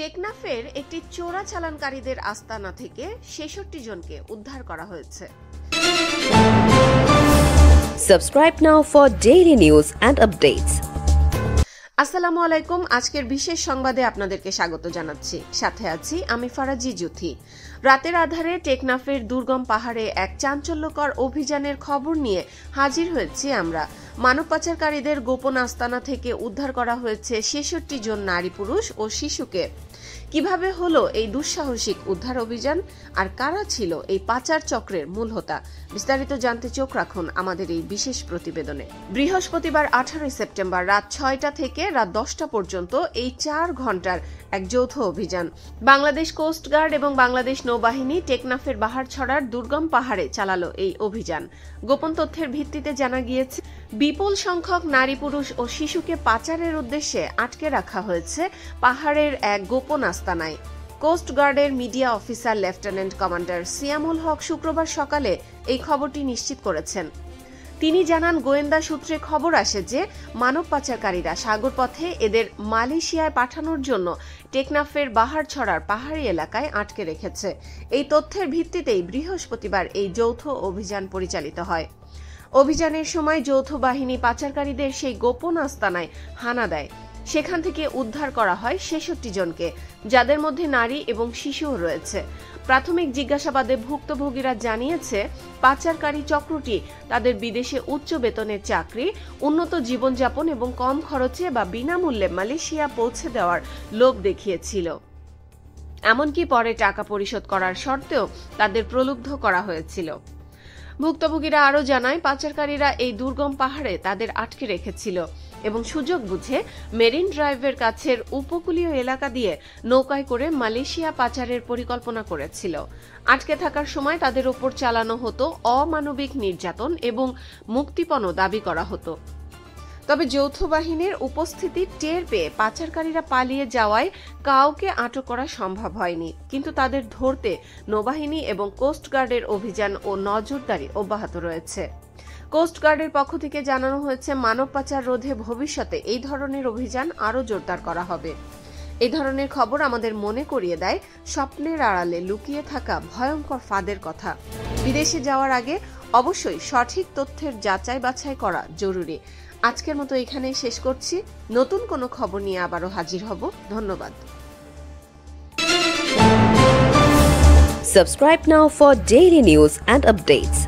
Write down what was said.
টেকনাফের একটি চোরাচালানকারীদের আস্তানা থেকে ৬৬ জনকে উদ্ধার করা হয়েছে। Subscribe now for daily news and updates. আসসালামু আলাইকুম। আজকের বিশেষ সংবাদে আপনাদেরকে স্বাগত জানাচ্ছি। সাথে আছি আমি ফারাজি জুথি। রাতের আধারে টেকনাফের দুর্গম পাহাড়ে এক চাঞ্চল্যকর অভিযানের খবর নিয়ে হাজির হয়েছি আমরা। মানব পাচারকারীদের গোপন আস্তানা থেকে উদ্ধার করা হয়েছে ৬৬ জন নারী, পুরুষ ও শিশুকে। কিভাবে হলো এই দুঃসাহসিক উদ্ধার অভিযান, আর কারা ছিল এই পাচার চক্রের মূল হোতা, বিস্তারিত জানতে চোখ রাখুন আমাদের এই বিশেষ প্রতিবেদনে। বৃহস্পতিবার 18 সেপ্টেম্বর রাত ৬টা থেকে রাত 10টা পর্যন্ত এই 4 ঘন্টার এক যৌথ অভিযান বাংলাদেশ কোস্ট গার্ড এবং বাংলাদেশ নৌবাহিনী টেকনাফের বাহারছড়ার দুর্গম পাহাড়ে চালালো এই অভিযান। গোপন তথ্যের ভিত্তিতে জানা গিয়েছে বিপুল সংখ্যক নারী, পুরুষ ও শিশুকে পাচারের উদ্দেশ্যে আটকে রাখা হয়েছে পাহাড়ের এক গোপন আস্তানায়। কোস্ট গার্ডের media officer lieutenant commander Siamul Haque শুক্রবার সকালে এই খবরটি নিশ্চিত করেছেন। তিনি জানান, গোয়েন্দা সূত্রে খবর আসে যে মানব পাচারকারীরা সাগরপথে এদের মালয়েশিয়ায় পাঠানোর জন্য টেকনাফের বাহারছড়ার পাহাড়ি এলাকায় আটকে রেখেছে। এই তথ্যের ভিত্তিতেই বৃহস্পতিবার এই যৌথ অভিযান পরিচালিত হয়। অভিযানের সময় যৌথ বাহিনী পাচারকারীদের সেই গোপন আস্তানায় হানা দেয়। সেখান থেকে উদ্ধার করা হয় ৬৬ জনকে, যাদের মধ্যে নারী এবং শিশুও রয়েছে। প্রাথমিক জিজ্ঞাসাবাদে ভুক্তভোগীরা জানিয়েছে পাচারকারী চক্রটি তাদের বিদেশে উচ্চ বেতনের চাকরি, উন্নত জীবনযাপন এবং কম খরচে বা বিনামূল্যে মালয়েশিয়া পৌঁছে দেওয়ার লোভ দেখিয়েছিল। এমনকি পরে টাকা পরিশোধ করার শর্তেও তাদের প্রলুব্ধ করা হয়েছিল। ভুক্তভোগীরা আরও জানায়, পাচারকারীরা এই দুর্গম পাহাড়ে তাদের আটকে রেখেছিল এবং সুযোগ বুঝে মেরিন ড্রাইভের কাছের উপকূলীয় এলাকা দিয়ে নৌকায় করে মালয়েশিয়া পাচারের পরিকল্পনা করেছিল। আটকে থাকার সময় তাদের ওপর চালানো হতো অমানবিক নির্যাতন এবং মুক্তিপণও দাবি করা হতো। তবে যৌথ বাহিনীর উপস্থিতি টের পেয়ে পাচারকারীরা পালিয়ে যাওয়ায় কাউকে আটক করা সম্ভব হয়নি, কিন্তু তাদের ধরতে নৌবাহিনী এবং কোস্ট গার্ডের অভিযান ও নজরদারি অব্যাহত রয়েছে। কোস্ট গার্ডের পক্ষ থেকে জানানো হয়েছে, মানব পাচার রোধে ভবিষ্যতে এই ধরনের অভিযান আরও জোরদার করা হবে। এই ধরনের খবর আমাদের মনে করিয়ে দেয় স্বপ্নের আড়ালে লুকিয়ে থাকা ভয়ঙ্কর ফাঁদের কথা। বিদেশে যাওয়ার আগে অবশ্যই সঠিক তথ্যের যাচাই বাছাই করা জরুরি। আজকের মতো এখানেই শেষ করছি। নতুন কোনো খবর নিয়ে আবারও হাজির হব। ধন্যবাদ। Subscribe now for daily news and updates.